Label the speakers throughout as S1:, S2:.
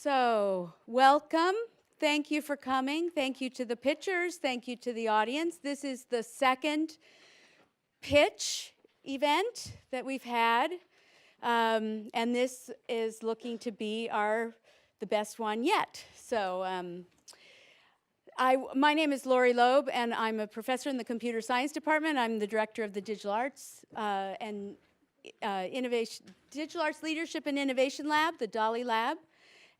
S1: So, welcome. Thank you for coming. Thank you to the pitchers. Thank you to the audience. This is the second pitch event that we've had, and this is looking to be the best one yet. So, my name is Lorie Loeb, and I'm a professor in the computer science department. I'm the director of the Digital Arts and Digital Arts Leadership and Innovation Lab, the DALI Lab.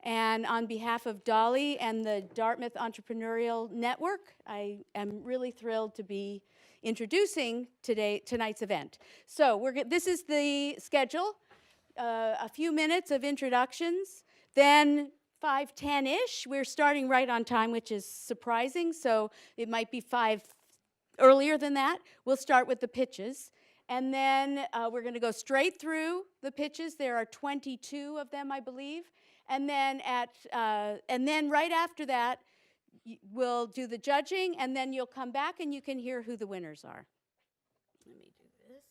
S1: And on behalf of DALI and the Dartmouth Entrepreneurial Network, I am really thrilled to be introducing tonight's event. So this is the schedule, a few minutes of introductions, then 5:10-ish. We're starting right on time, which is surprising, so it might be 5 earlier than that. We'll start with the pitches, and then we're going to go straight through the pitches. There are 22 of them, I believe. And then right after that, we'll do the judging, and then you'll come back and you can hear who the winners are. Let me do this.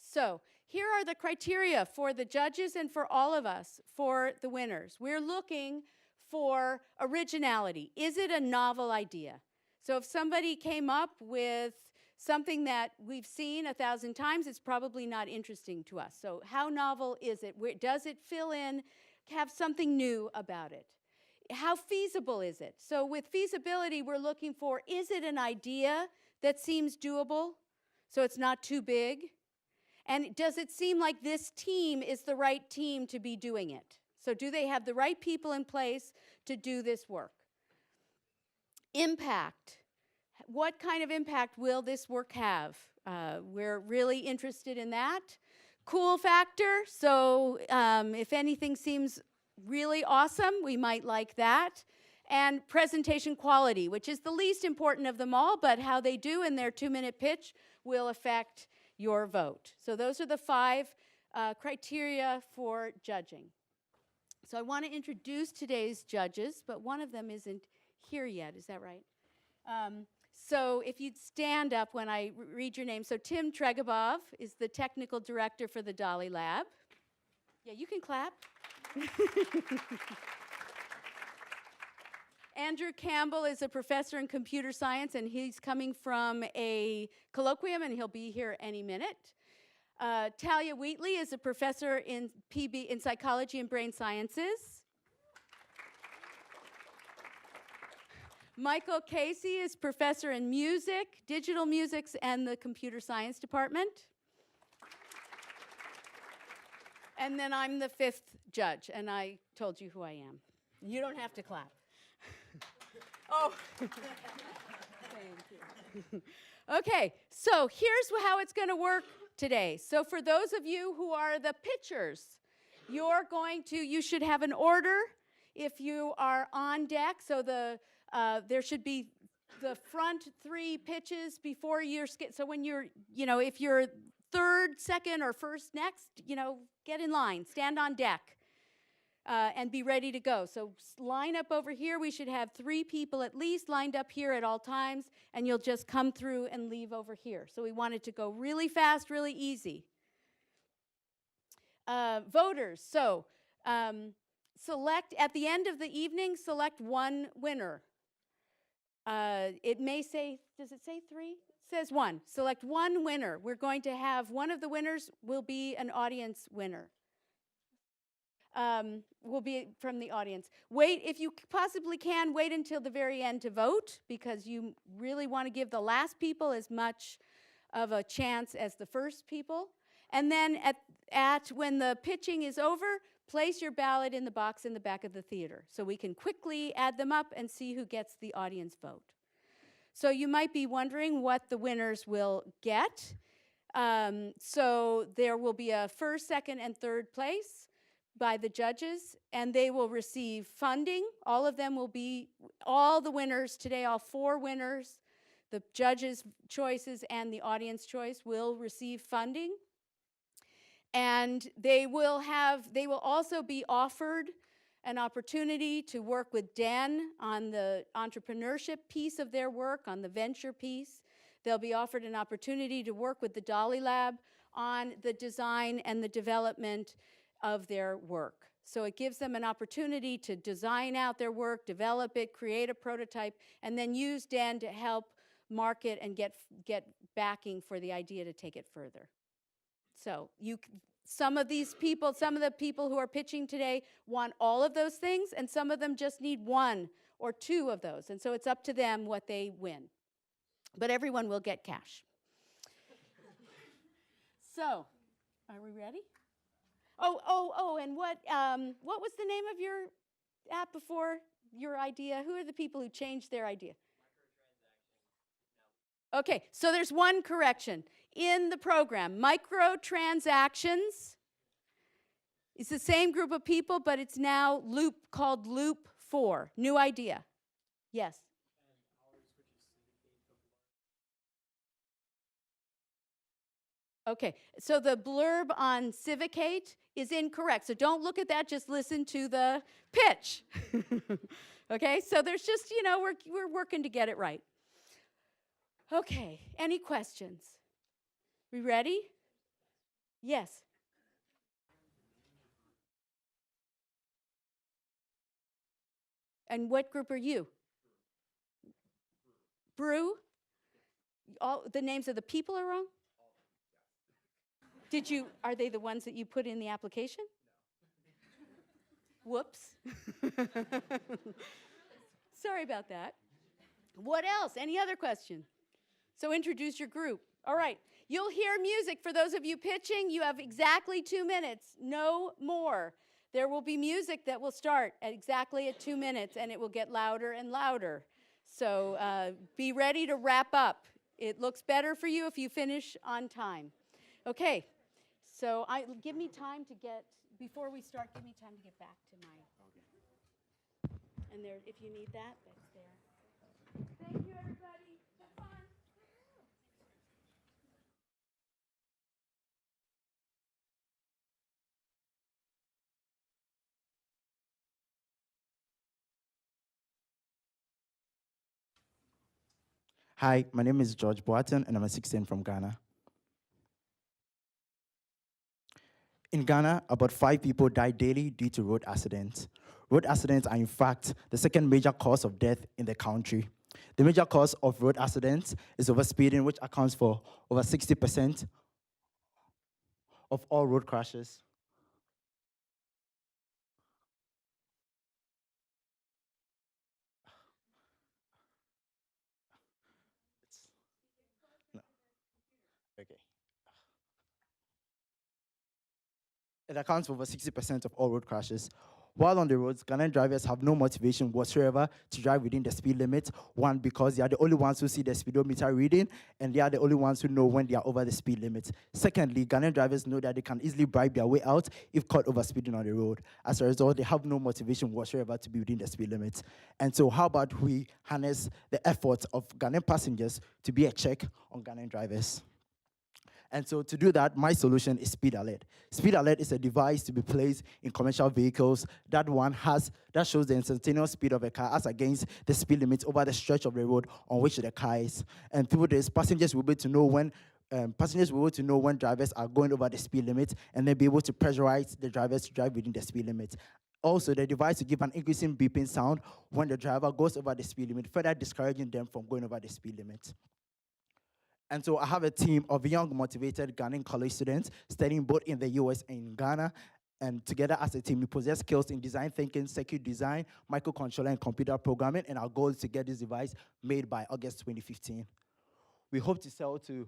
S1: So here are the criteria for the judges and for all of us for the winners. We're looking for originality. Is it a novel idea? So if somebody came up with something that we've seen 1,000 times, it's probably not interesting to us. So how novel is it? Does it fill in? Have something new about it? How feasible is it? So with feasibility, we're looking for, is it an idea that seems doable, so it's not too big? And does it seem like this team is the right team to be doing it? So do they have the right people in place to do this work? Impact. What kind of impact will this work have? We're really interested in that. Cool factor, so if anything seems really awesome, we might like that. And presentation quality, which is the least important of them all, but how they do in their 2-minute pitch will affect your vote. So those are the 5 criteria for judging. So I want to introduce today's judges, but one of them isn't here yet, is that right? So if you'd stand up when I read your name. So Tim Tregubov is the technical director for the DALI Lab. Yeah, you can clap. Andrew Campbell is a professor in computer science, and he's coming from a colloquium, and he'll be here any minute. Thalia Wheatley is a professor in psychology and brain sciences. Michael Casey is professor in music, digital musics, and the computer science department. And then I'm the 5th judge, and I told you who I am. You don't have to clap. Oh, thank you. Okay, so here's how it's going to work today. So for those of you who are the pitchers, you should have an order if you are on deck. So there should be the front 3 pitches before your skit. So when you're, if you're 3rd, 2nd, or 1st next, get in line, stand on deck, and be ready to go. So line up over here. We should have 3 people at least lined up here at all times, and you'll just come through and leave over here. So we want it to go really fast, really easy. Voters, so select, at the end of the evening, select 1 winner. It may say, does it say 3? It says 1. Select 1 winner. We're going to have one of the winners will be an audience winner. Will be from the audience. Wait, if you possibly can, wait until the very end to vote, because you really want to give the last people as much of a chance as the first people. And then when the pitching is over, place your ballot in the box in the back of the theater so we can quickly add them up and see who gets the audience vote. So you might be wondering what the winners will get. So there will be a 1st, 2nd, and 3rd place by the judges, and they will receive funding. All of them will be, all the winners today, all 4 winners, the judges' choices and the audience choice will receive funding. And they will also be offered an opportunity to work with DEN on the entrepreneurship piece of their work, on the venture piece. They'll be offered an opportunity to work with the DALI Lab on the design and the development of their work. So it gives them an opportunity to design out their work, develop it, create a prototype, and then use DEN to help market and get backing for the idea to take it further. So some of the people who are pitching today want all of those things, and some of them just need one or two of those. And so it's up to them what they win. But everyone will get cash. So, are we ready? And what was the name of your app before your idea? Who are the people who changed their idea? Okay, so there's one correction. In the program, microtransactions is the same group of people, but it's now called Loop 4. New idea. Yes? Okay, so the blurb on Civicate is incorrect. So don't look at that, just listen to the pitch. Okay, so there's just, we're working to get it right. Okay, any questions? We ready? Yes. And what group are you? Brew? All the names of the people are wrong? Are they the ones that you put in the application? No. Whoops. Sorry about that. What else? Any other question? So introduce your group. All right. You'll hear music. For those of you pitching, you have exactly 2 minutes, no more. There will be music that will start at exactly 2 minutes, and it will get louder and louder. So be ready to wrap up. It looks better for you if you finish on time. Okay. So give me time to get, before we start, give me time to get back to my, and there, if you need that, that's there. Thank you, everybody. Have fun.
S2: Hi, my name is George Boateng, and I'm a 16 from Ghana. In Ghana, about 5 people die daily due to road accidents. Road accidents are, in fact, the second major cause of death in the country. The major cause of road accidents is overspeeding, which accounts for over 60% of all road crashes. No. Okay. It accounts for over 60% of all road crashes. While on the roads, Ghanaian drivers have no motivation whatsoever to drive within the speed limit. One, because they are the only ones who see the speedometer reading, and they are the only ones who know when they are over the speed limit. Secondly, Ghanaian drivers know that they can easily bribe their way out if caught overspeeding on the road. As a result, they have no motivation whatsoever to be within the speed limit. And so how about we harness the efforts of Ghanaian passengers to be a check on Ghanaian drivers? And so to do that, my solution is SpeedAlert. SpeedAlert is a device to be placed in commercial vehicles that shows the instantaneous speed of a car as against the speed limit over the stretch of the road on which the car is. And passengers will be able to know when drivers are going over the speed limit, and then be able to pressurize the drivers to drive within the speed limit. Also, the device will give an increasing beeping sound when the driver goes over the speed limit, further discouraging them from going over the speed limit. And so I have a team of young, motivated Ghanaian college students studying both in the US and in Ghana. And together as a team, we possess skills in design thinking, circuit design, microcontroller, and computer programming. And our goal is to get this device made by August 2015. We hope to sell to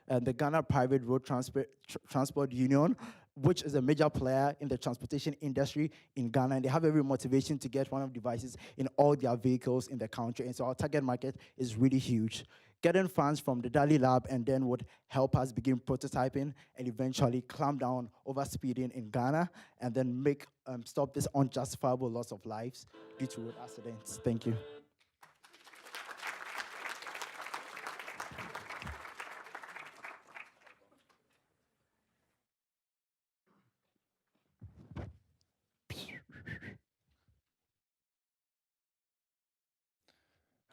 S2: the Ghana Private Road Transport Union, which is a major player in the transportation industry in Ghana, and they have every motivation to get one of the devices in all their vehicles in the country. And so our target market is really huge. Getting funds from the DALI Lab and DEN would help us begin prototyping and eventually clamp down over speeding in Ghana, and then stop this unjustifiable loss of lives due to road accidents. Thank you.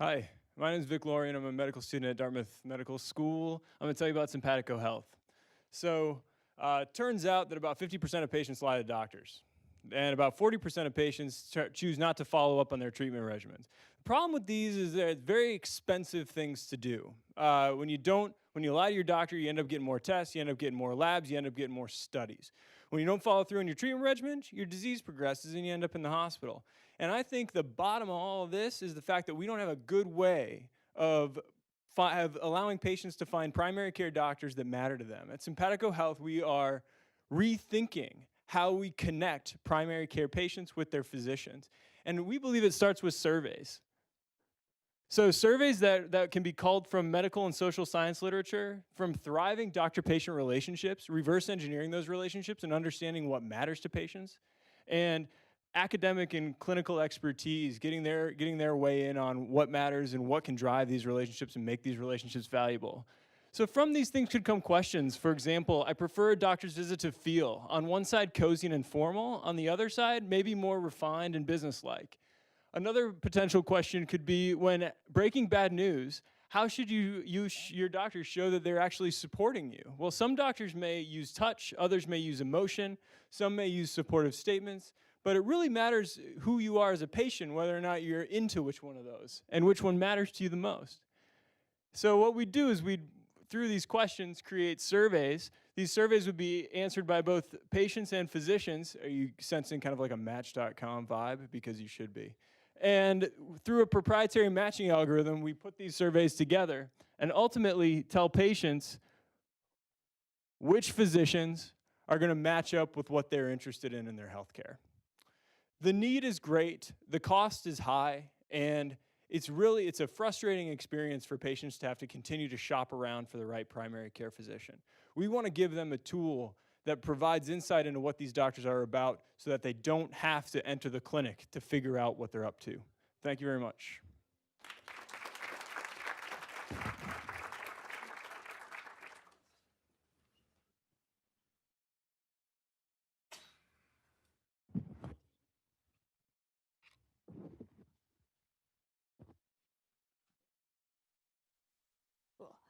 S3: Hi, my name is Lorie, and I'm a medical student at Dartmouth Medical School. I'm going to tell you about simpatico health. So turns out that about 50% of patients lie to doctors. And about 40% of patients choose not to follow up on their treatment regimens. The problem with these is they're very expensive things to do. When you lie to your doctor, you end up getting more tests, you end up getting more labs, you end up getting more studies. When you don't follow through on your treatment regimen, your disease progresses and you end up in the hospital. And I think the bottom of all of this is the fact that we don't have a good way of allowing patients to find primary care doctors that matter to them. At Simpatico Health, we are rethinking how we connect primary care patients with their physicians. And we believe it starts with surveys. So surveys that can be culled from medical and social science literature, from thriving doctor-patient relationships, reverse engineering those relationships and understanding what matters to patients, and academic and clinical expertise, getting their way in on what matters and what can drive these relationships and make these relationships valuable. So from these things could come questions. For example, I prefer a doctor's visit to feel, on one side cozy and informal, on the other side maybe more refined and businesslike. Another potential question could be, when breaking bad news, how should your doctors show that they're actually supporting you? Well, some doctors may use touch, others may use emotion, some may use supportive statements, but it really matters who you are as a patient, whether or not you're into which one of those, and which one matters to you the most. So what we do is through these questions, create surveys. These surveys would be answered by both patients and physicians. Are you sensing kind of like a Match.com vibe? Because you should be. And through a proprietary matching algorithm, we put these surveys together and ultimately tell patients which physicians are going to match up with what they're interested in their healthcare. The need is great, the cost is high, and it's a frustrating experience for patients to have to continue to shop around for the right primary care physician. We want to give them a tool that provides insight into what these doctors are about so that they don't have to enter the clinic to figure out what they're up to. Thank you very much.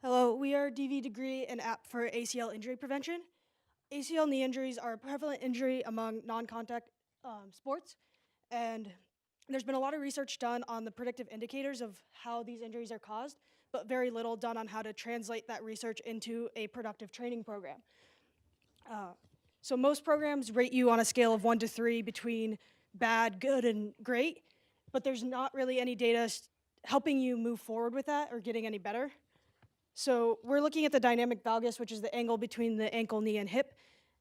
S4: Hello, we are DV Degree, an app for ACL injury prevention. ACL knee injuries are a prevalent injury among non-contact sports, and there's been a lot of research done on the predictive indicators of how these injuries are caused, but very little done on how to translate that research into a productive training program. So most programs rate you on a scale of 1 to 3 between bad, good, and great, but there's not really any data helping you move forward with that or getting any better. So we're looking at the dynamic valgus, which is the angle between the ankle, knee, and hip,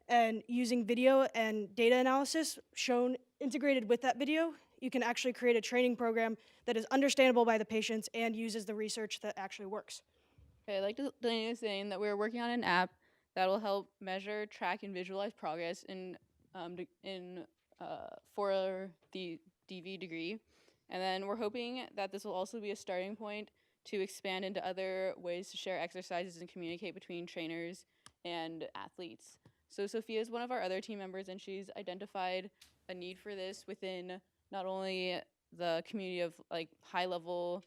S4: and using video and data analysis integrated with that video, you can actually create a training program that is understandable by the patients and uses the research that actually works.
S5: Okay, like Delaney was saying, that we're working on an app that will help measure, track, and visualize progress for the DV degree. And then we're hoping that this will also be a starting point to expand into other ways to share exercises and communicate between trainers and athletes. So Sophia is one of our other team members, and she's identified a need for this within not only the community of like high-level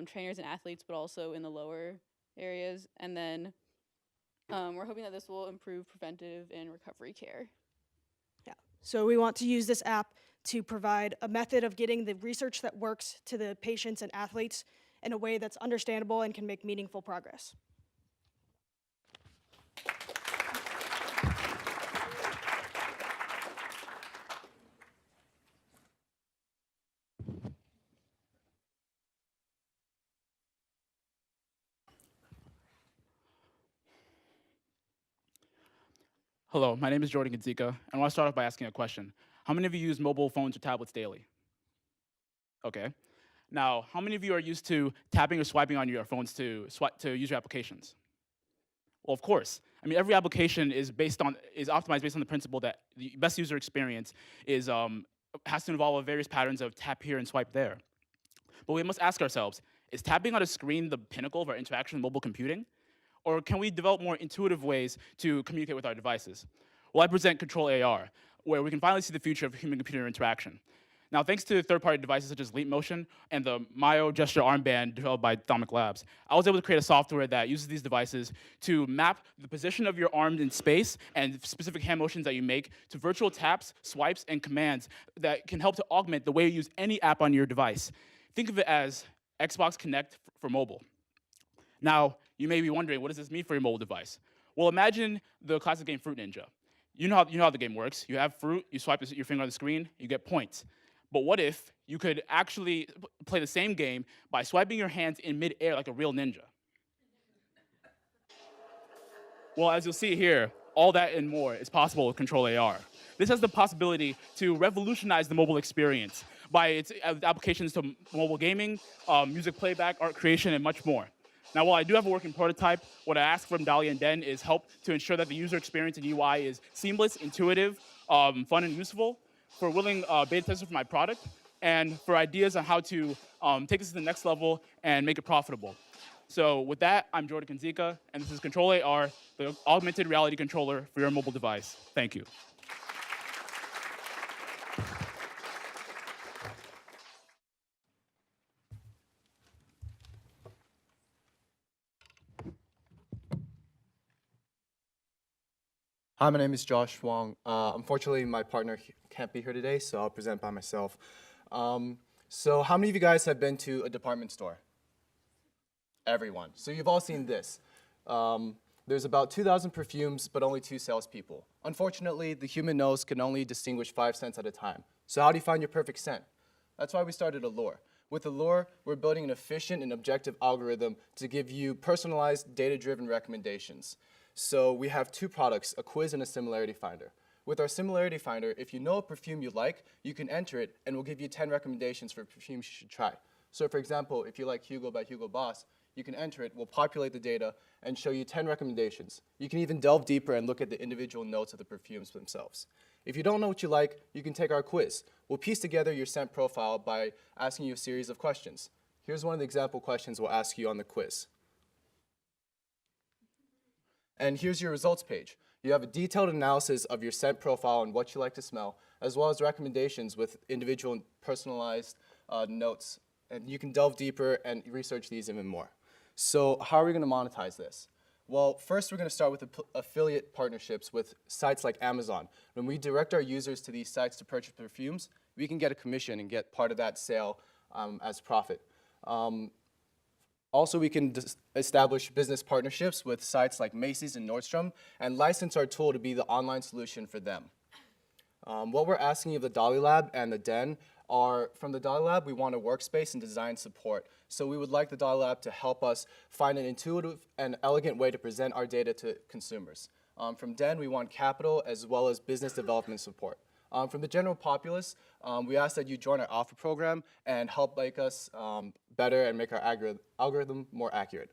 S5: trainers and athletes, but also in the lower areas. And then we're hoping that this will improve preventive and recovery care.
S4: Yeah. So we want to use this app to provide a method of getting the research that works to the patients and athletes in a way that's understandable and can make meaningful progress.
S6: Hello, my name is Jordan Gadzika, and I want to start off by asking a question. How many of you use mobile phones or tablets daily? Okay. Now, how many of you are used to tapping or swiping on your phones to use your applications? Well, of course. I mean, every application is optimized based on the principle that the best user experience has to involve various patterns of tap here and swipe there. But we must ask ourselves, is tapping on a screen the pinnacle of our interaction with mobile computing? Or can we develop more intuitive ways to communicate with our devices? Well, I present Control AR, where we can finally see the future of human-computer interaction. Now, thanks to third-party devices such as Leap Motion and the Myo gesture armband developed by DALI Labs, I was able to create a software that uses these devices to map the position of your arm in space and specific hand motions that you make to virtual taps, swipes, and commands that can help to augment the way you use any app on your device. Think of it as Xbox Connect for mobile. Now, you may be wondering, what does this mean for your mobile device? Well, imagine the classic game Fruit Ninja. You know how the game works. You have fruit, you swipe your finger on the screen, you get points. But what if you could actually play the same game by swiping your hands in midair like a real ninja? Well, as you'll see here, all that and more is possible with Control AR. This has the possibility to revolutionize the mobile experience by its applications to mobile gaming, music playback, art creation, and much more. Now, while I do have a working prototype, what I ask from DALI and DEN is help to ensure that the user experience and UI is seamless, intuitive, fun, and useful, for willing beta testers for my product, and for ideas on how to take this to the next level and make it profitable. So with that, I'm Jordan Kanzika, and this is Control AR, the augmented reality controller for your mobile device. Thank you.
S7: Hi, my name is Josh Wang. Unfortunately, my partner can't be here today, so I'll present by myself. So how many of you guys have been to a department store? Everyone. So you've all seen this. There's about 2,000 perfumes, but only 2 salespeople. Unfortunately, the human nose can only distinguish 5 scents at a time. So how do you find your perfect scent? That's why we started Allure. With Allure, we're building an efficient and objective algorithm to give you personalized, data-driven recommendations. So we have 2 products, a quiz and a similarity finder. With our similarity finder, if you know a perfume you like, you can enter it and we'll give you 10 recommendations for perfumes you should try. So for example, if you like Hugo by Hugo Boss, you can enter it, we'll populate the data and show you 10 recommendations. You can even delve deeper and look at the individual notes of the perfumes themselves. If you don't know what you like, you can take our quiz. We'll piece together your scent profile by asking you a series of questions. Here's one of the example questions we'll ask you on the quiz. And here's your results page. You have a detailed analysis of your scent profile and what you like to smell, as well as recommendations with individual and personalized notes. And you can delve deeper and research these even more. So how are we going to monetize this? Well, first we're going to start with affiliate partnerships with sites like Amazon. When we direct our users to these sites to purchase perfumes, we can get a commission and get part of that sale as profit. Also, we can establish business partnerships with sites like Macy's and Nordstrom and license our tool to be the online solution for them. What we're asking of the DALI Lab and the DEN are, from the DALI Lab, we want a workspace and design support. So we would like the DALI Lab to help us find an intuitive and elegant way to present our data to consumers. From DEN, we want capital as well as business development support. From the general populace, we ask that you join our alpha program and help make us better and make our algorithm more accurate.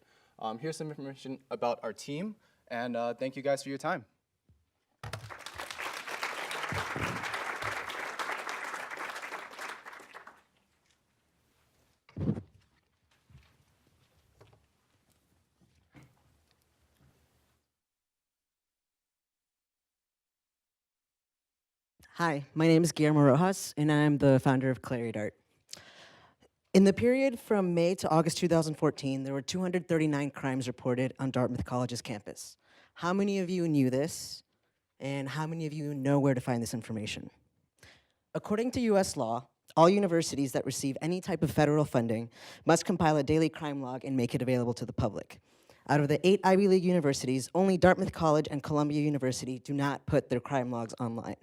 S7: Here's some information about our team, and thank you guys for your time.
S8: Hi, my name is Guillermo Rojas, and I'm the founder of ClarityDart. In the period from May to August 2014, there were 239 crimes reported on Dartmouth College's campus. How many of you knew this, and how many of you know where to find this information? According to US law, all universities that receive any type of federal funding must compile a daily crime log and make it available to the public. Out of the 8 Ivy League universities, only Dartmouth College and Columbia University do not put their crime logs online.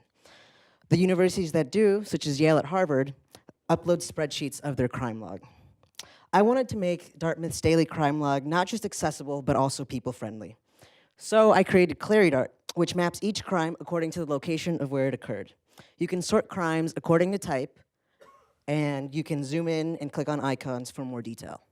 S8: The universities that do, such as Yale at Harvard, upload spreadsheets of their crime log. I wanted to make Dartmouth's daily crime log not just accessible, but also people-friendly. So I created ClarityDart, which maps each crime according to the location of where it occurred. You can sort crimes according to type, and you can zoom in and click on icons for more detail.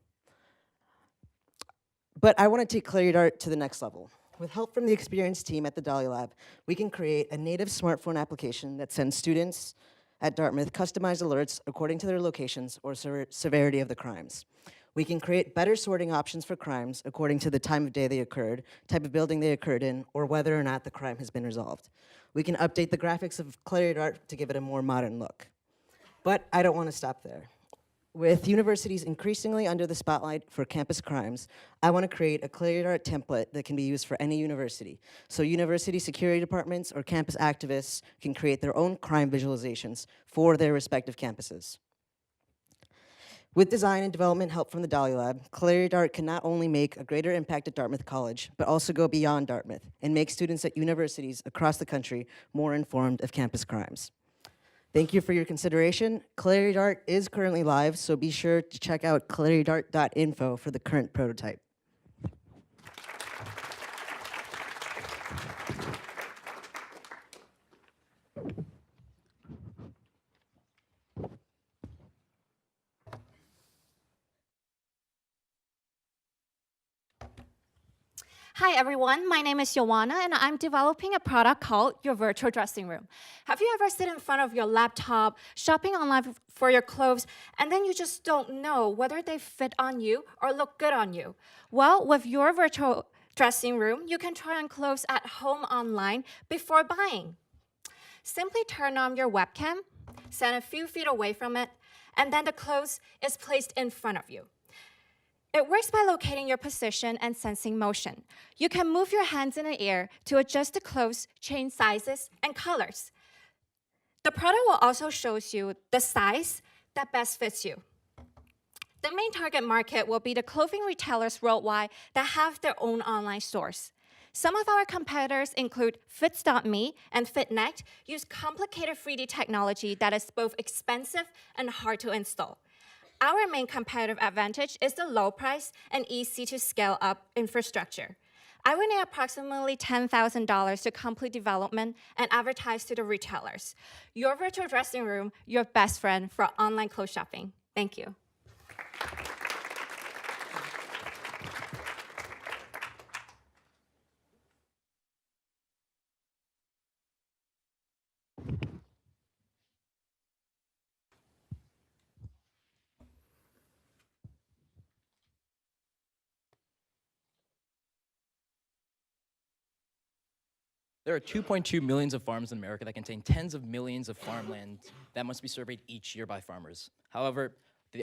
S8: But I want to take ClarityDart to the next level. With help from the experienced team at the DALI Lab, we can create a native smartphone application that sends students at Dartmouth customized alerts according to their locations or severity of the crimes. We can create better sorting options for crimes according to the time of day they occurred, type of building they occurred in, or whether or not the crime has been resolved. We can update the graphics of ClarityDart to give it a more modern look. But I don't want to stop there. With universities increasingly under the spotlight for campus crimes, I want to create a ClarityDart template that can be used for any university. So university security departments or campus activists can create their own crime visualizations for their respective campuses. With design and development help from the DALI Lab, ClarityDart can not only make a greater impact at Dartmouth College, but also go beyond Dartmouth and make students at universities across the country more informed of campus crimes. Thank you for your consideration. ClarityDart is currently live, so be sure to check out claritydart.info for the current prototype.
S9: Hi everyone, my name is Joanna and I'm developing a product called your virtual dressing room. Have you ever sit in front of your laptop, shopping online for your clothes, and then you just don't know whether they fit on you or look good on you? Well, with your virtual dressing room, you can try on clothes at home online before buying. Simply turn on your webcam, stand a few feet away from it, and then the clothes is placed in front of you. It works by locating your position and sensing motion. You can move your hands in the air to adjust the clothes, change sizes, and colors. The product will also show you the size that best fits you. The main target market will be the clothing retailers worldwide that have their own online stores. Some of our competitors include Fits.me and FitNet, use complicated 3D technology that is both expensive and hard to install. Our main competitive advantage is the low price and easy to scale up infrastructure. I would need approximately $10,000 to complete development and advertise to the retailers. Your virtual dressing room, your best friend for online clothes shopping. Thank you.
S10: There are 2.2 millions of farms in America that contain tens of millions of farmland that must be surveyed each year by farmers. However,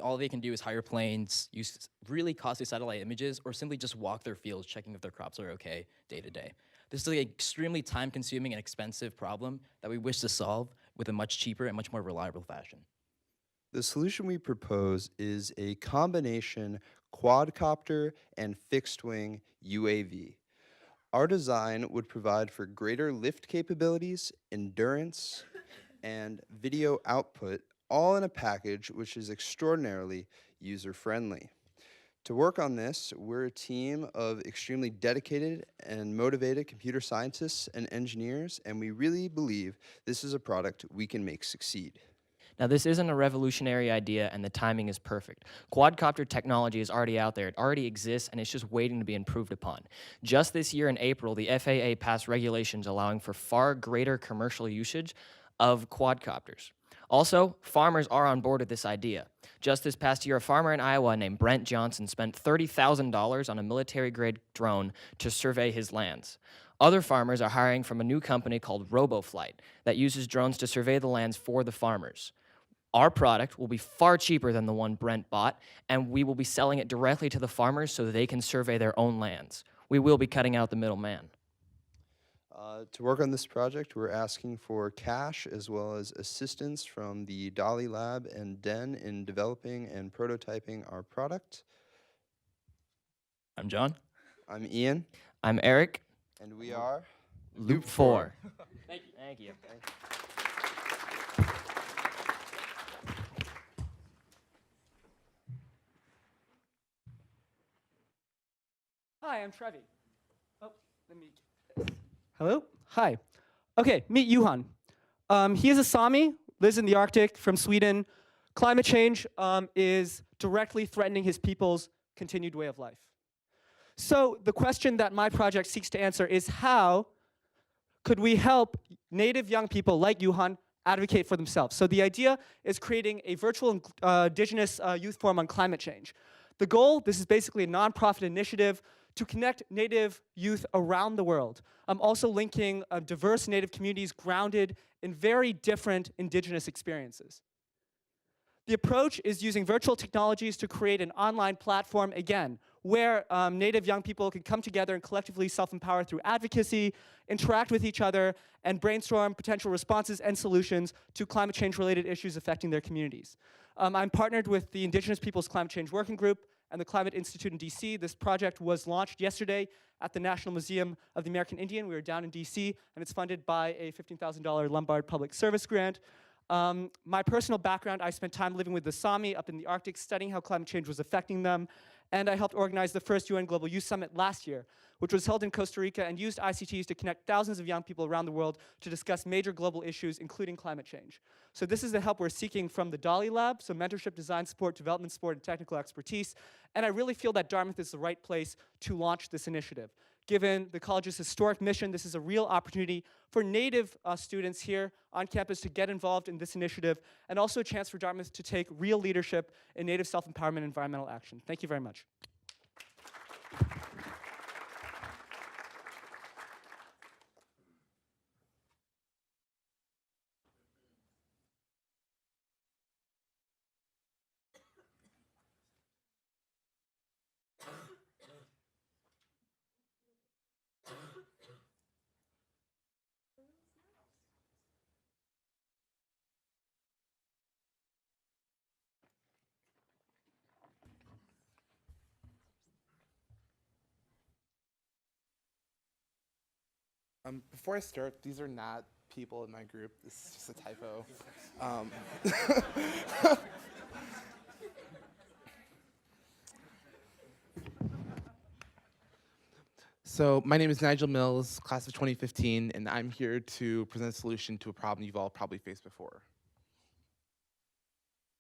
S10: all they can do is hire planes, use really costly satellite images, or simply just walk their fields checking if their crops are okay day to day. This is an extremely time-consuming and expensive problem that we wish to solve with a much cheaper and much more reliable fashion.
S11: The solution we propose is a combination quadcopter and fixed-wing UAV. Our design would provide for greater lift capabilities, endurance, and video output, all in a package which is extraordinarily user-friendly. To work on this, we're a team of extremely dedicated and motivated computer scientists and engineers, and we really believe this is a product we can make succeed.
S12: Now, this isn't a revolutionary idea, and the timing is perfect. Quadcopter technology is already out there. It already exists, and it's just waiting to be improved upon. Just this year in April, the FAA passed regulations allowing for far greater commercial usage of quadcopters. Also, farmers are on board with this idea. Just this past year, a farmer in Iowa named Brent Johnson spent $30,000 on a military-grade drone to survey his lands. Other farmers are hiring from a new company called RoboFlight that uses drones to survey the lands for the farmers. Our product will be far cheaper than the one Brent bought, and we will be selling it directly to the farmers so that they can survey their own lands. We will be cutting out the middleman.
S11: To work on this project, we're asking for cash as well as assistance from the DALI Lab and DEN in developing and prototyping our product.
S12: I'm John.
S11: I'm Ian.
S12: I'm Eric.
S11: And we are
S12: Loop 4. Thank you. Thank you.
S13: Hi, I'm Trevi. Oh, let me. Hello? Hi. Okay, meet Johan. He is a Sami, lives in the Arctic, from Sweden. Climate change is directly threatening his people's continued way of life. So the question that my project seeks to answer is how could we help native young people like Johan advocate for themselves? So the idea is creating a virtual indigenous youth forum on climate change. The goal, this is basically a nonprofit initiative to connect Native youth around the world. I'm also linking diverse Native communities grounded in very different indigenous experiences. The approach is using virtual technologies to create an online platform, again, where Native young people can come together and collectively self-empower through advocacy, interact with each other, and brainstorm potential responses and solutions to climate change-related issues affecting their communities. I'm partnered with the Indigenous Peoples Climate Change Working Group and the Climate Institute in DC. This project was launched yesterday at the National Museum of the American Indian. We were down in DC, and it's funded by a $15,000 Lombard Public Service grant. My personal background, I spent time living with the Sami up in the Arctic, studying how climate change was affecting them, and I helped organize the first UN Global Youth Summit last year, which was held in Costa Rica and used ICTs to connect thousands of young people around the world to discuss major global issues, including climate change. So this is the help we're seeking from the DALI Lab, so mentorship, design support, development support, and technical expertise, and I really feel that Dartmouth is the right place to launch this initiative. Given the college's historic mission, this is a real opportunity for Native students here on campus to get involved in this initiative, and also a chance for Dartmouth to take real leadership in Native self-empowerment and environmental action. Thank you very much.
S14: Before I start, these are not people in my group. This is just a typo. So my name is Nigel Mills, class of 2015, and I'm here to present a solution to a problem you've all probably faced before.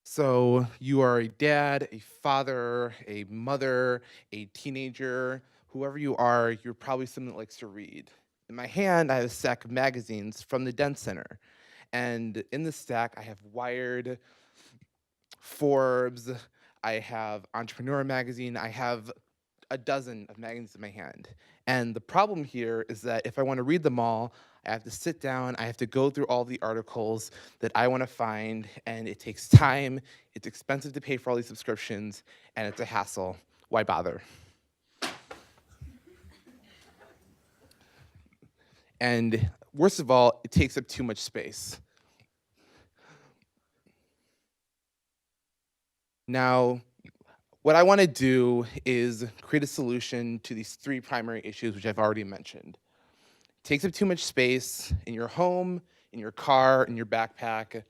S14: So you are a dad, a father, a mother, a teenager, whoever you are, you're probably someone that likes to read. In my hand, I have a stack of magazines from the DEN Center. And in this stack, I have Wired, Forbes, I have Entrepreneur magazine, I have a dozen of magazines in my hand. And the problem here is that if I want to read them all, I have to sit down, I have to go through all the articles that I want to find, and it takes time, it's expensive to pay for all these subscriptions, and it's a hassle. Why bother? And worst of all, it takes up too much space. Now, what I want to do is create a solution to these three primary issues, which I've already mentioned. It takes up too much space in your home, in your car, in your backpack.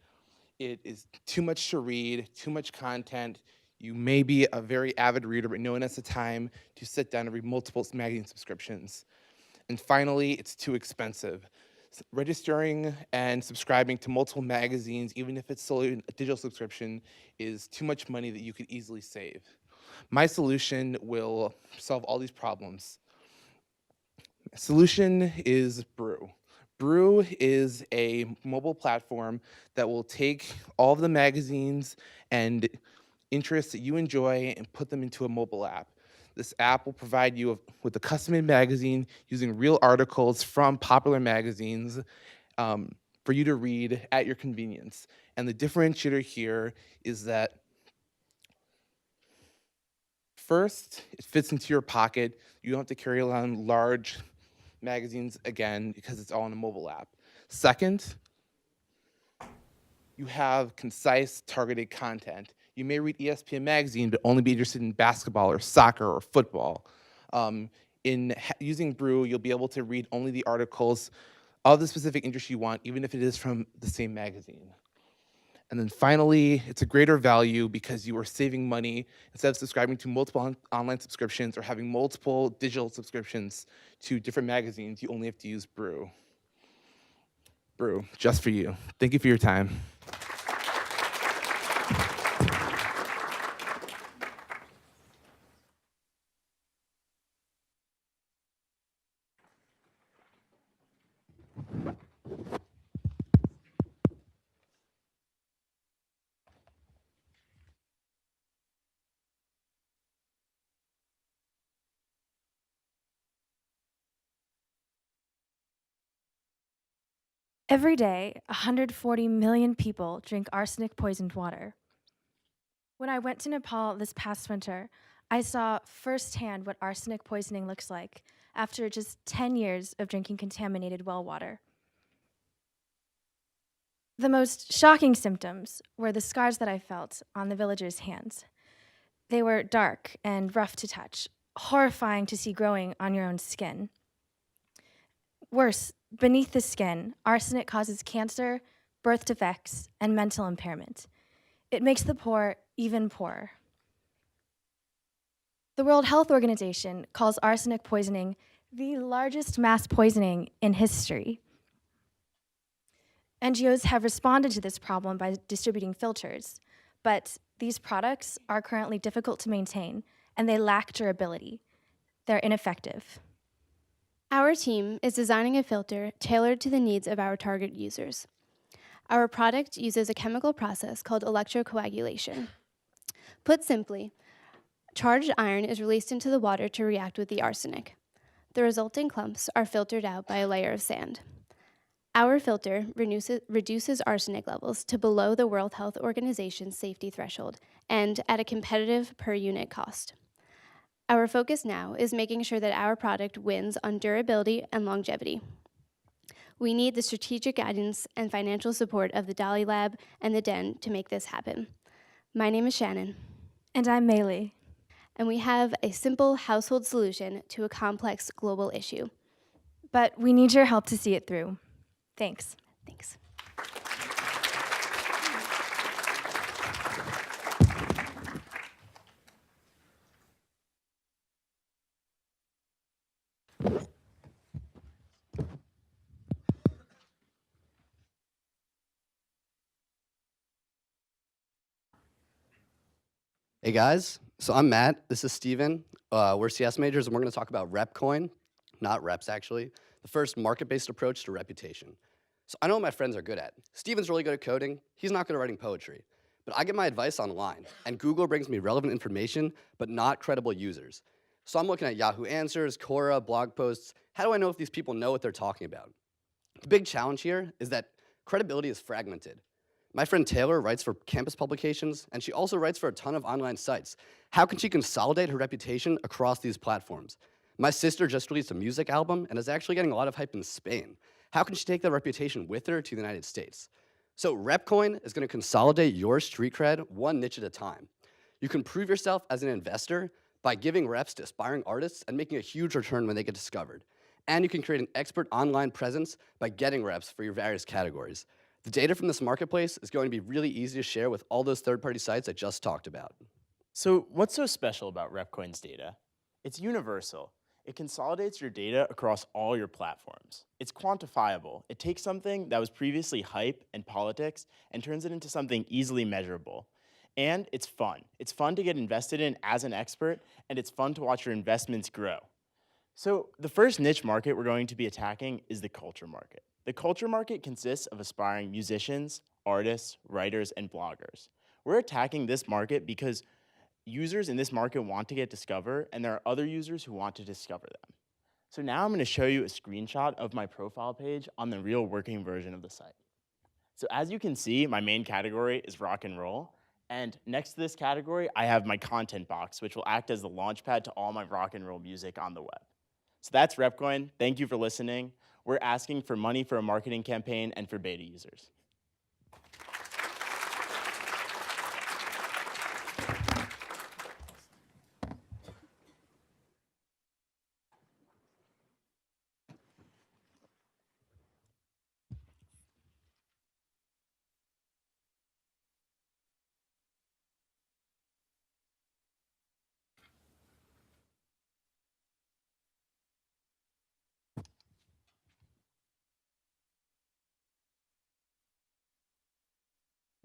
S14: It is too much to read, too much content. You may be a very avid reader, but no one has the time to sit down and read multiple magazine subscriptions. And finally, it's too expensive. Registering and subscribing to multiple magazines, even if it's solely a digital subscription, is too much money that you could easily save. My solution will solve all these problems. Solution is Brew. Brew is a mobile platform that will take all of the magazines and interests that you enjoy and put them into a mobile app. This app will provide you with a custom-made magazine using real articles from popular magazines for you to read at your convenience. And the differentiator here is that first, it fits into your pocket. You don't have to carry around large magazines again because it's all in a mobile app. Second, you have concise, targeted content. You may read ESPN magazine, but only be interested in basketball or soccer or football. Using Brew, you'll be able to read only the articles of the specific interest you want, even if it is from the same magazine. And then finally, it's a greater value because you are saving money. Instead of subscribing to multiple online subscriptions or having multiple digital subscriptions to different magazines, you only have to use Brew. Brew, just for you. Thank you for your time.
S15: Every day, 140 million people drink arsenic-poisoned water. When I went to Nepal this past winter, I saw firsthand what arsenic poisoning looks like after just 10 years of drinking contaminated well water. The most shocking symptoms were the scars that I felt on the villagers' hands. They were dark and rough to touch, horrifying to see growing on your own skin. Worse, beneath the skin, arsenic causes cancer, birth defects, and mental impairment. It makes the poor even poorer. The World Health Organization calls arsenic poisoning the largest mass poisoning in history. NGOs have responded to this problem by distributing filters, but these products are currently difficult to maintain and they lack durability. They're ineffective.
S16: Our team is designing a filter tailored to the needs of our target users. Our product uses a chemical process called electrocoagulation. Put simply, charged iron is released into the water to react with the arsenic. The resulting clumps are filtered out by a layer of sand. Our filter reduces arsenic levels to below the World Health Organization's safety threshold and at a competitive per unit cost. Our focus now is making sure that our product wins on durability and longevity. We need the strategic guidance and financial support of the DALI Lab and the DEN to make this happen. My name is Shannon.
S15: And I'm Meili.
S16: And we have a simple household solution to a complex global issue.
S15: But we need your help to see it through. Thanks.
S16: Thanks.
S17: Hey guys, so I'm Matt, this is Steven. We're CS majors and we're gonna talk about RepCoin, not reps actually, the first market-based approach to reputation. So I know what my friends are good at. Steven's really good at coding, he's not good at writing poetry. But I get my advice online, and Google brings me relevant information, but not credible users. So I'm looking at Yahoo Answers, Quora, blog posts. How do I know if these people know what they're talking about? The big challenge here is that credibility is fragmented. My friend Taylor writes for campus publications, and she also writes for a ton of online sites. How can she consolidate her reputation across these platforms? My sister just released a music album and is actually getting a lot of hype in Spain. How can she take that reputation with her to the United States? So RepCoin is gonna consolidate your street cred one niche at a time. You can prove yourself as an investor by giving reps to aspiring artists and making a huge return when they get discovered. And you can create an expert online presence by getting reps for your various categories. The data from this marketplace is going to be really easy to share with all those third-party sites I just talked about.
S18: So what's so special about RepCoin's data? It's universal. It consolidates your data across all your platforms. It's quantifiable. It takes something that was previously hype and politics and turns it into something easily measurable. And it's fun. It's fun to get invested in as an expert, and it's fun to watch your investments grow. So the first niche market we're going to be attacking is the culture market. The culture market consists of aspiring musicians, artists, writers, and bloggers. We're attacking this market because users in this market want to get discovered, and there are other users who want to discover them. So now I'm going to show you a screenshot of my profile page on the real working version of the site. So as you can see, my main category is rock and roll, and next to this category, I have my content box, which will act as the launchpad to all my rock and roll music on the web. So that's RepCoin. Thank you for listening. We're asking for money for a marketing campaign and for beta users.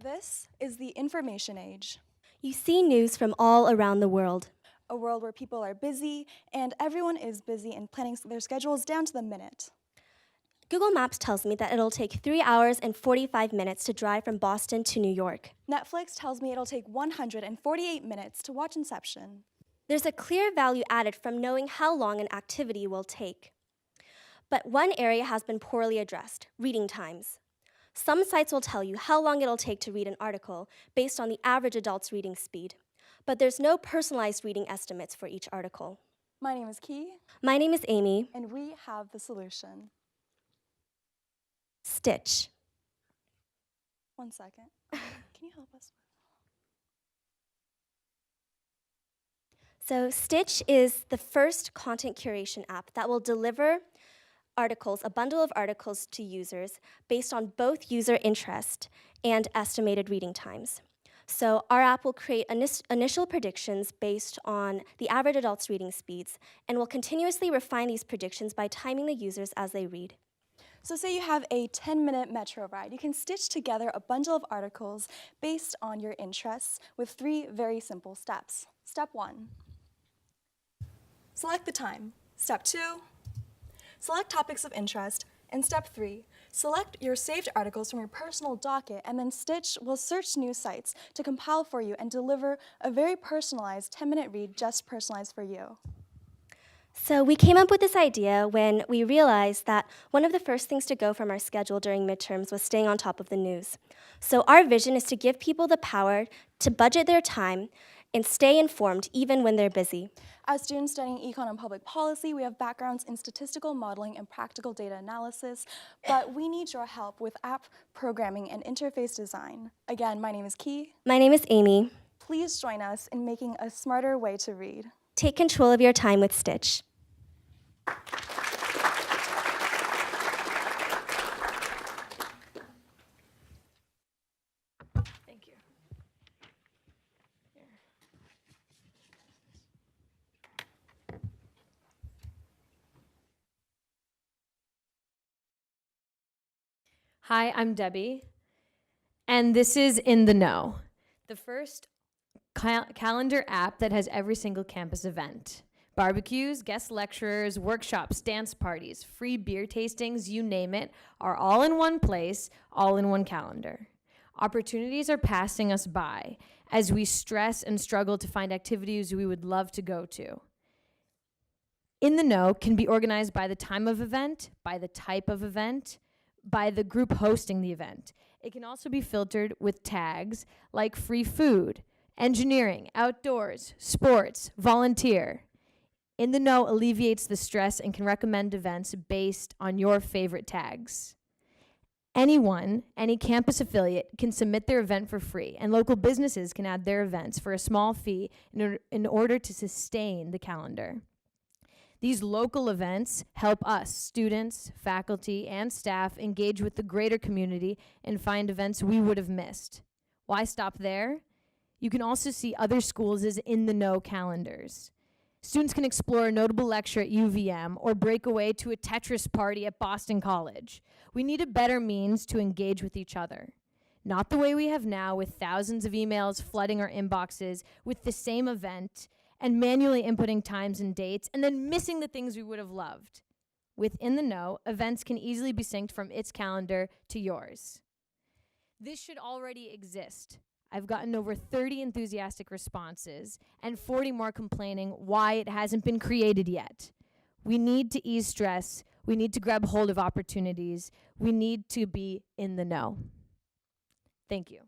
S19: This is the information age.
S20: You see news from all around the world.
S19: A world where people are busy and everyone is busy in planning their schedules down to the minute.
S20: Google Maps tells me that it'll take 3 hours and 45 minutes to drive from Boston to New York.
S19: Netflix tells me it'll take 148 minutes to watch Inception.
S20: There's a clear value added from knowing how long an activity will take. But one area has been poorly addressed: reading times. Some sites will tell you how long it'll take to read an article based on the average adult's reading speed, but there's no personalized reading estimates for each article.
S19: My name is Key.
S20: My name is Amy.
S19: And we have the solution.
S20: Stitch.
S19: One second. Can you help us?
S20: So Stitch is the first content curation app that will deliver articles, a bundle of articles to users based on both user interest and estimated reading times. So our app will create initial predictions based on the average adult's reading speeds and will continuously refine these predictions by timing the users as they read.
S19: So say you have a 10-minute metro ride. You can stitch together a bundle of articles based on your interests with 3 very simple steps. Step 1, select the time. Step 2, select topics of interest. And step 3, select your saved articles from your personal docket, and then Stitch will search news sites to compile for you and deliver a very personalized 10-minute read just personalized for you.
S20: So we came up with this idea when we realized that one of the first things to go from our schedule during midterms was staying on top of the news. So our vision is to give people the power to budget their time and stay informed even when they're busy.
S19: As students studying econ and public policy, we have backgrounds in statistical modeling and practical data analysis, but we need your help with app programming and interface design. Again, my name is Key.
S20: My name is Amy.
S19: Please join us in making a smarter way to read.
S20: Take control of your time with Stitch.
S19: Thank you.
S21: Hi, I'm Debbie, and this is In the Know, the first calendar app that has every single campus event. Barbecues, guest lecturers, workshops, dance parties, free beer tastings, you name it, are all in one place, all in one calendar. Opportunities are passing us by as we stress and struggle to find activities we would love to go to. In the Know can be organized by the time of event, by the type of event, by the group hosting the event. It can also be filtered with tags like free food, engineering, outdoors, sports, volunteer. In the Know alleviates the stress and can recommend events based on your favorite tags. Anyone, any campus affiliate, can submit their event for free, and local businesses can add their events for a small fee in order to sustain the calendar. These local events help us, students, faculty, and staff, engage with the greater community and find events we would have missed. Why stop there? You can also see other schools' In the Know calendars. Students can explore a notable lecture at UVM or break away to a Tetris party at Boston College. We need a better means to engage with each other. Not the way we have now, with thousands of emails flooding our inboxes with the same event and manually inputting times and dates, and then missing the things we would have loved. With In the Know, events can easily be synced from its calendar to yours. This should already exist. I've gotten over 30 enthusiastic responses and 40 more complaining why it hasn't been created yet. We need to ease stress. We need to grab hold of opportunities. We need to be in the know. Thank you.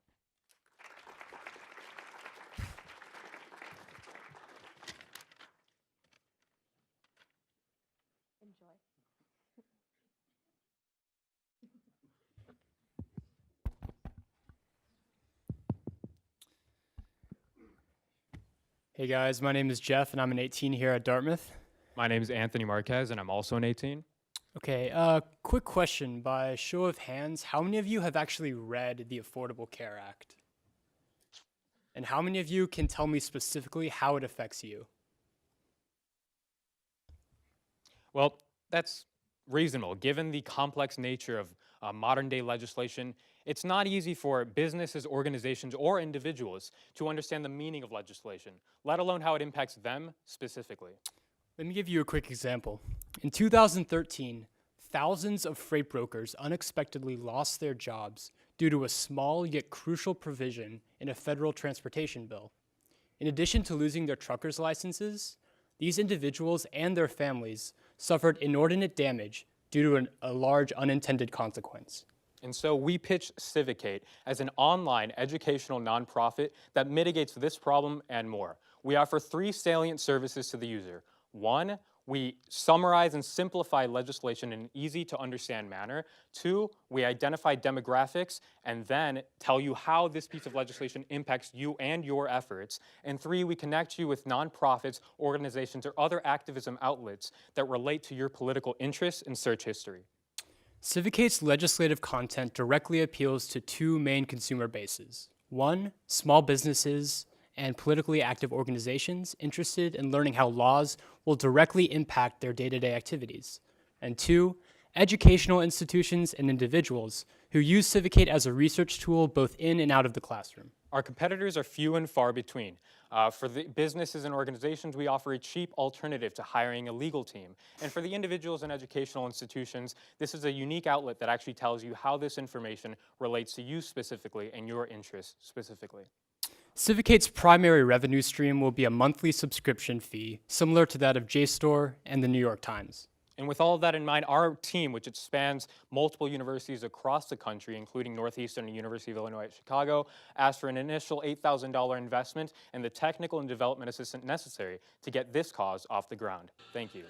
S22: Hey guys, my name is Jeff and I'm an 18 here at Dartmouth.
S23: My name is Anthony Marquez and I'm also an 18.
S22: Okay, quick question. By show of hands, how many of you have actually read the Affordable Care Act? And how many of you can tell me specifically how it affects you?
S23: Well, that's reasonable. Given the complex nature of modern day legislation, it's not easy for businesses, organizations, or individuals to understand the meaning of legislation, let alone how it impacts them specifically.
S22: Let me give you a quick example. In 2013, thousands of freight brokers unexpectedly lost their jobs due to a small yet crucial provision in a federal transportation bill. In addition to losing their truckers' licenses, these individuals and their families suffered inordinate damage due to a large unintended consequence.
S23: And so we pitch Civicate as an online educational nonprofit that mitigates this problem and more. We offer 3 salient services to the user. 1, we summarize and simplify legislation in an easy to understand manner. 2, we identify demographics and then tell you how this piece of legislation impacts you and your efforts. And 3, we connect you with nonprofits, organizations, or other activism outlets that relate to your political interests and search history.
S22: Civicate's legislative content directly appeals to 2 main consumer bases. 1, small businesses and politically active organizations interested in learning how laws will directly impact their day-to-day activities. And 2, educational institutions and individuals who use Civicate as a research tool both in and out of the classroom.
S23: Our competitors are few and far between. For the businesses and organizations, we offer a cheap alternative to hiring a legal team. And for the individuals and educational institutions, this is a unique outlet that actually tells you how this information relates to you specifically and your interests specifically.
S22: Civicate's primary revenue stream will be a monthly subscription fee, similar to that of JSTOR and the New York Times.
S23: And with all of that in mind, our team, which it spans multiple universities across the country, including Northeastern and University of Illinois at Chicago, asked for an initial $8,000 investment and the technical and development assistance necessary to get this cause off the ground. Thank you.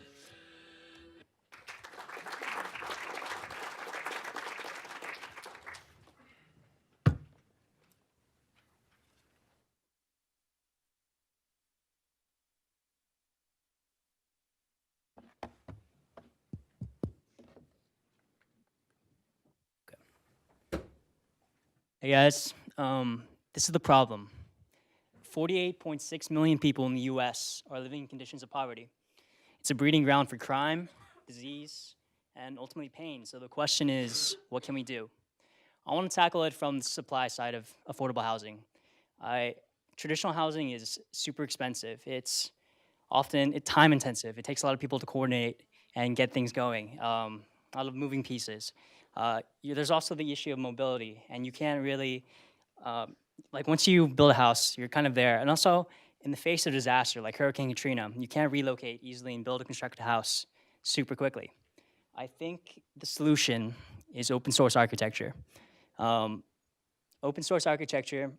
S1: Hey guys, this is the problem. 48.6 million people in the US are living in conditions of poverty. It's a breeding ground for crime, disease, and ultimately pain. So the question is, what can we do? I want to tackle it from the supply side of affordable housing. Traditional housing is super expensive. It's often time intensive. It takes a lot of people to coordinate and get things going. A lot of moving pieces. There's also the issue of mobility, and you can't really, once you build a house, you're kind of there. And also, in the face of disaster, like Hurricane Katrina, you can't relocate easily and build a constructed house super quickly. I think the solution is open source architecture. Open source architecture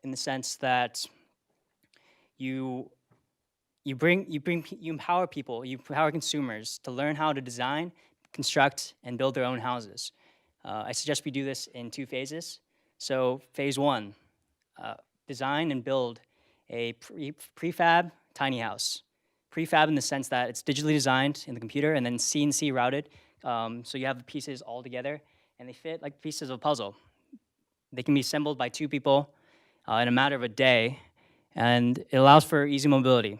S1: in the sense that you empower people, you empower consumers to learn how to design, construct, and build their own houses. I suggest we do this in 2 phases. So phase 1, design and build a prefab tiny house. Prefab in the sense that it's digitally designed in the computer and then CNC routed. So you have the pieces all together and they fit like pieces of a puzzle. They can be assembled by 2 people in a matter of a day, and it allows for easy mobility.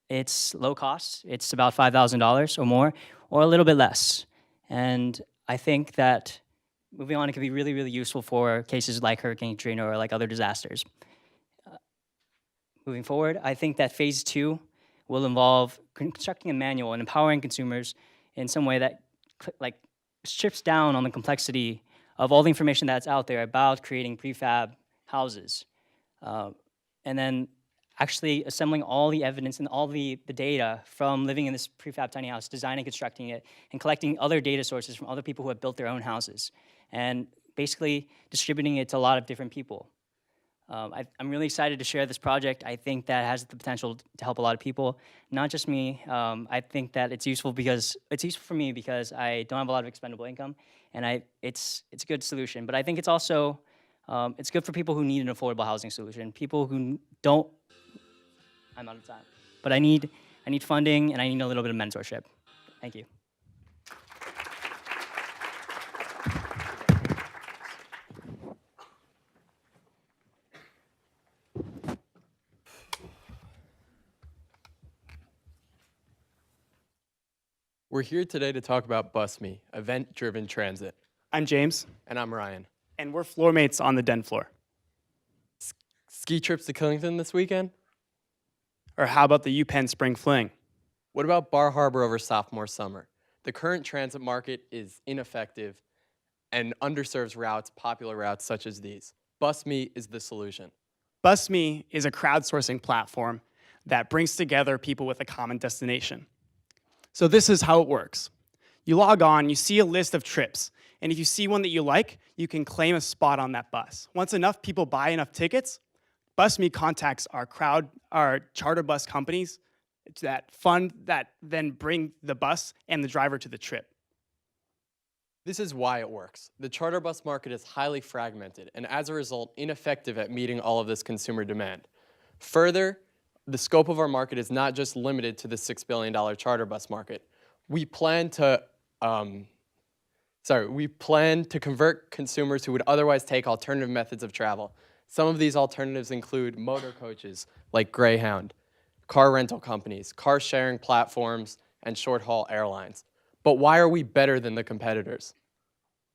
S1: It's low cost. It's about $5,000 or more, or a little bit less. And I think that moving on, it can be really, really useful for cases like Hurricane Katrina or like other disasters. Moving forward, I think that phase 2 will involve constructing a manual and empowering consumers in some way that strips down on the complexity of all the information that's out there about creating prefab houses. And then actually assembling all the evidence and all the data from living in this prefab tiny house, designing, constructing it, and collecting other data sources from other people who have built their own houses, and basically distributing it to a lot of different people. I'm really excited to share this project. I think that has the potential to help a lot of people, not just me. I think that it's useful for me because I don't have a lot of expendable income, and it's a good solution. But I think it's also it's good for people who need an affordable housing solution. People who don't. I'm out of time. But I need funding and I need a little bit of mentorship. Thank you.
S2: We're here today to talk about BusMe, event-driven transit.
S3: I'm James.
S2: And I'm Ryan.
S3: And we're floor mates on the DEN floor.
S2: Ski trips to Killington this weekend?
S3: Or how about the UPenn Spring Fling?
S2: What about Bar Harbor over sophomore summer? The current transit market is ineffective and underserves routes, popular routes such as these. BusMe is the solution.
S3: BusMe is a crowdsourcing platform that brings together people with a common destination. So this is how it works. You log on, you see a list of trips, and if you see one that you like, you can claim a spot on that bus. Once enough people buy enough tickets, BusMe contacts our charter bus companies that then bring the bus and the driver to the trip.
S2: This is why it works. The charter bus market is highly fragmented and as a result, ineffective at meeting all of this consumer demand. Further, the scope of our market is not just limited to the $6 billion charter bus market. We plan to convert consumers who would otherwise take alternative methods of travel. Some of these alternatives include motor coaches like Greyhound, car rental companies, car sharing platforms, and short-haul airlines. But why are we better than the competitors?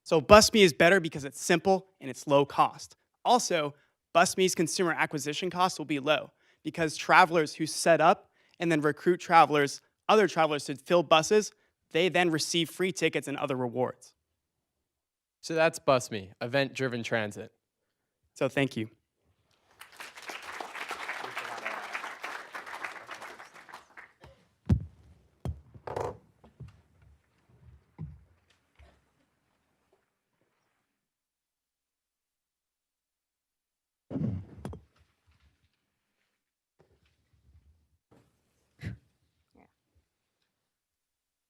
S3: So BusMe is better because it's simple and it's low cost. Also, BusMe's consumer acquisition costs will be low because travelers who set up and then recruit other travelers to fill buses, they then receive free tickets and other rewards.
S2: So that's BusMe, event-driven transit.
S3: So thank you.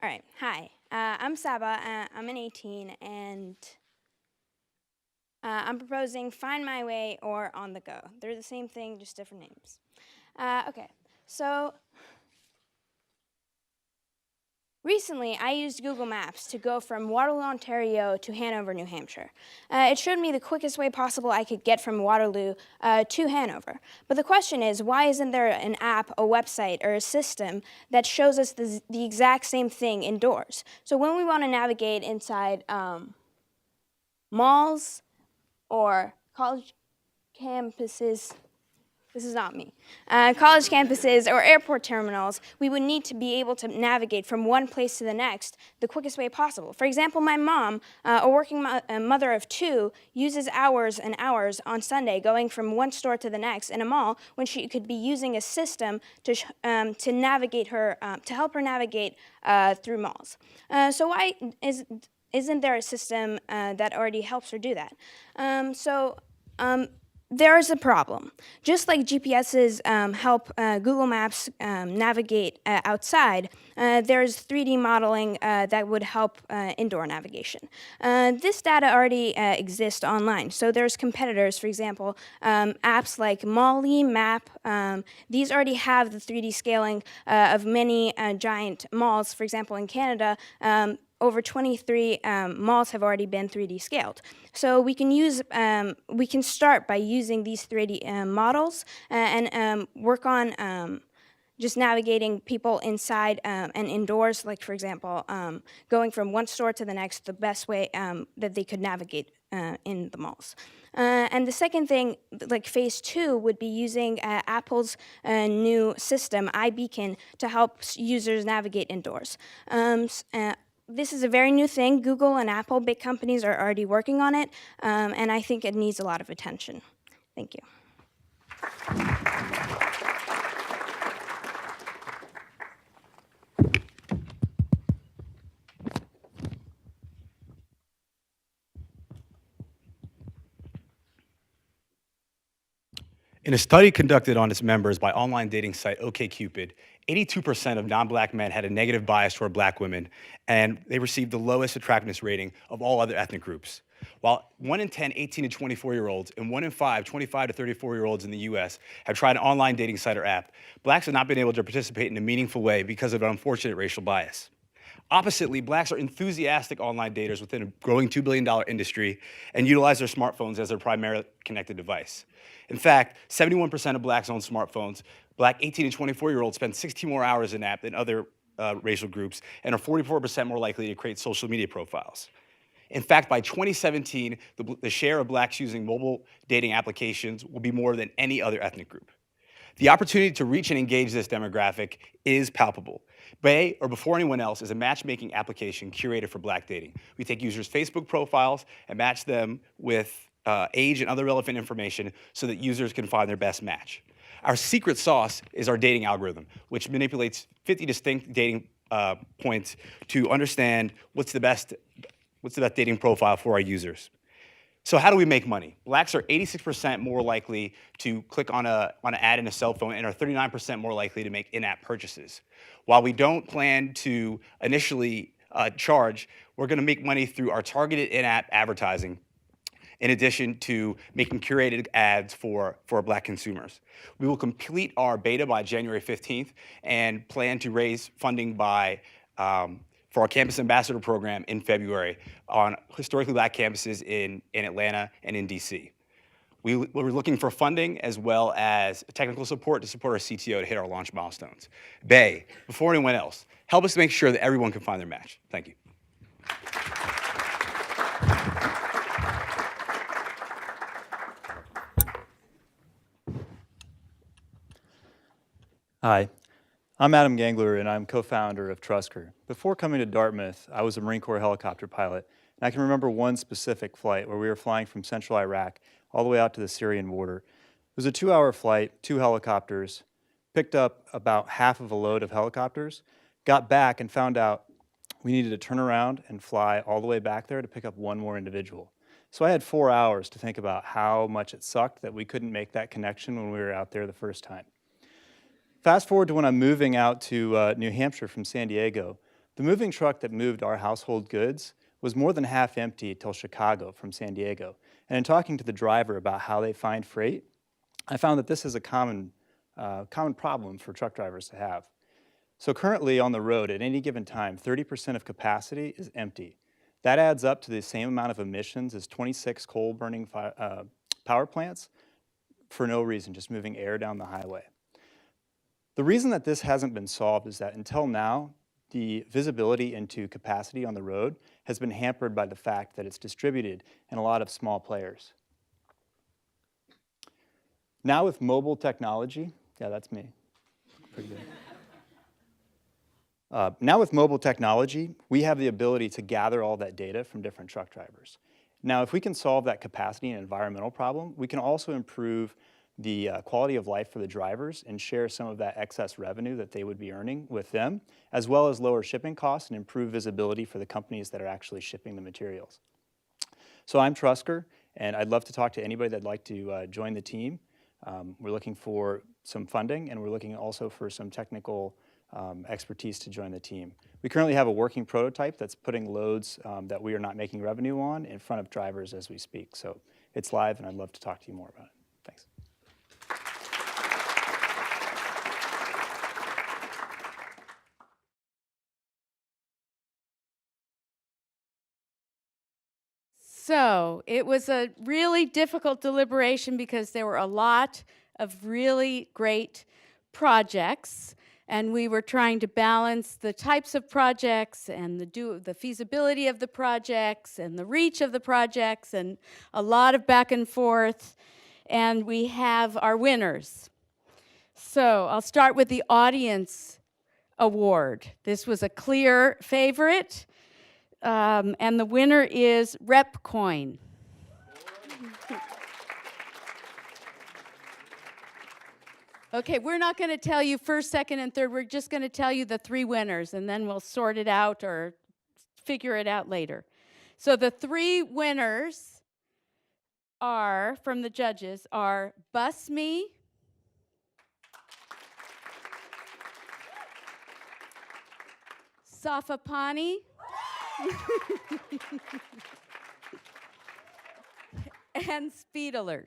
S4: All right, hi, I'm Saba, I'm an 18, and I'm proposing Find My Way or On the Go. They're the same thing, just different names. Okay, so recently I used Google Maps to go from Waterloo, Ontario to Hanover, New Hampshire. It showed me the quickest way possible I could get from Waterloo to Hanover. But the question is, why isn't there an app, a website, or a system that shows us the exact same thing indoors? So when we want to navigate inside malls or college campuses, this is not me, college campuses or airport terminals, we would need to be able to navigate from one place to the next the quickest way possible. For example, my mom, a working mother of 2, uses hours and hours on Sunday going from one store to the next in a mall when she could be using a system to navigate her, to help her navigate through malls. So why isn't there a system that already helps her do that? There is a problem. Just like GPSs help Google Maps navigate outside, there's 3D modeling that would help indoor navigation. This data already exists online. So there's competitors, for example, apps like Meili, Map. These already have the 3D scaling of many giant malls. For example, in Canada, over 23 malls have already been 3D scaled. So we can start by using these 3D models and work on just navigating people inside and indoors, like for example, going from one store to the next, the best way that they could navigate in the malls. And the second thing, like phase 2, would be using Apple's new system, iBeacon, to help users navigate indoors. This is a very new thing. Google and Apple, big companies, are already working on it, and I think it needs a lot of attention. Thank you.
S5: In a study conducted on its members by online dating site OkCupid, 82% of non-black men had a negative bias toward black women, and they received the lowest attractiveness rating of all other ethnic groups. While 1 in 10 18 to 24-year-olds and 1 in 5 25 to 34-year-olds in the US have tried an online dating site or app, blacks have not been able to participate in a meaningful way because of an unfortunate racial bias. Oppositely, blacks are enthusiastic online daters within a growing $2 billion industry and utilize their smartphones as their primary connected device. In fact, 71% of blacks own smartphones. Black 18 to 24-year-olds spend 16 more hours in app than other racial groups and are 44% more likely to create social media profiles. In fact, by 2017, the share of blacks using mobile dating applications will be more than any other ethnic group. The opportunity to reach and engage this demographic is palpable. Bay, or Before Anyone Else, is a matchmaking application curated for black dating. We take users' Facebook profiles and match them with age and other relevant information so that users can find their best match. Our secret sauce is our dating algorithm, which manipulates 50 distinct dating points to understand what's the best What's the best dating profile for our users? So how do we make money? Blacks are 86% more likely to click on an ad in a cell phone and are 39% more likely to make in-app purchases. While we don't plan to initially charge, we're going to make money through our targeted in-app advertising, in addition to making curated ads for Black consumers. We will complete our beta by January 15th and plan to raise funding for our Campus Ambassador program in February on historically Black campuses in Atlanta and in DC. We're looking for funding as well as technical support to support our CTO to hit our launch milestones. Bay, before anyone else, help us make sure that everyone can find their match. Thank you.
S6: Hi, I'm Adam Gangler, and I'm co-founder of Trusker. Before coming to Dartmouth, I was a Marine Corps helicopter pilot, and I can remember one specific flight where we were flying from central Iraq all the way out to the Syrian border. It was a 2-hour flight, 2 helicopters, picked up about half of a load of helicopters, got back and found out we needed to turn around and fly all the way back there to pick up one more individual. So I had 4 hours to think about how much it sucked that we couldn't make that connection when we were out there the first time. Fast forward to when I'm moving out to New Hampshire from San Diego. The moving truck that moved our household goods was more than half empty till Chicago from San Diego. And in talking to the driver about how they find freight, I found that this is a common problem for truck drivers to have. So currently on the road at any given time, 30% of capacity is empty. That adds up to the same amount of emissions as 26 coal-burning power plants for no reason, just moving air down the highway. The reason that this hasn't been solved is that until now, the visibility into capacity on the road has been hampered by the fact that it's distributed in a lot of small players. Now with mobile technology, yeah, that's me, pretty good. Now with mobile technology, we have the ability to gather all that data from different truck drivers. Now, if we can solve that capacity and environmental problem, we can also improve the quality of life for the drivers and share some of that excess revenue that they would be earning with them, as well as lower shipping costs and improve visibility for the companies that are actually shipping the materials. So I'm Trusker, and I'd love to talk to anybody that'd like to join the team. We're looking for some funding, and we're looking also for some technical expertise to join the team. We currently have a working prototype that's putting loads that we are not making revenue on in front of drivers as we speak. So it's live, and I'd love to talk to you more about it. Thanks.
S7: So it was a really difficult deliberation because there were a lot of really great projects, and we were trying to balance the types of projects and the feasibility of the projects and the reach of the projects, and a lot of back and forth. And we have our winners. So I'll start with the audience award. This was a clear favorite. And the winner is RepCoin. Okay, we're not going to tell you first, second, and third. We're just going to tell you the 3 winners, and then we'll sort it out or figure it out later. So the 3 winners are, from the judges, are BusMe, SafaPani, and SpeedAlert.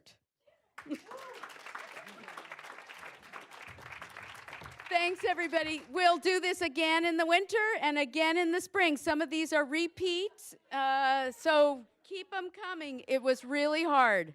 S7: Thanks, everybody. We'll do this again in the winter and again in the spring. Some of these are repeats, so keep them coming. It was really hard.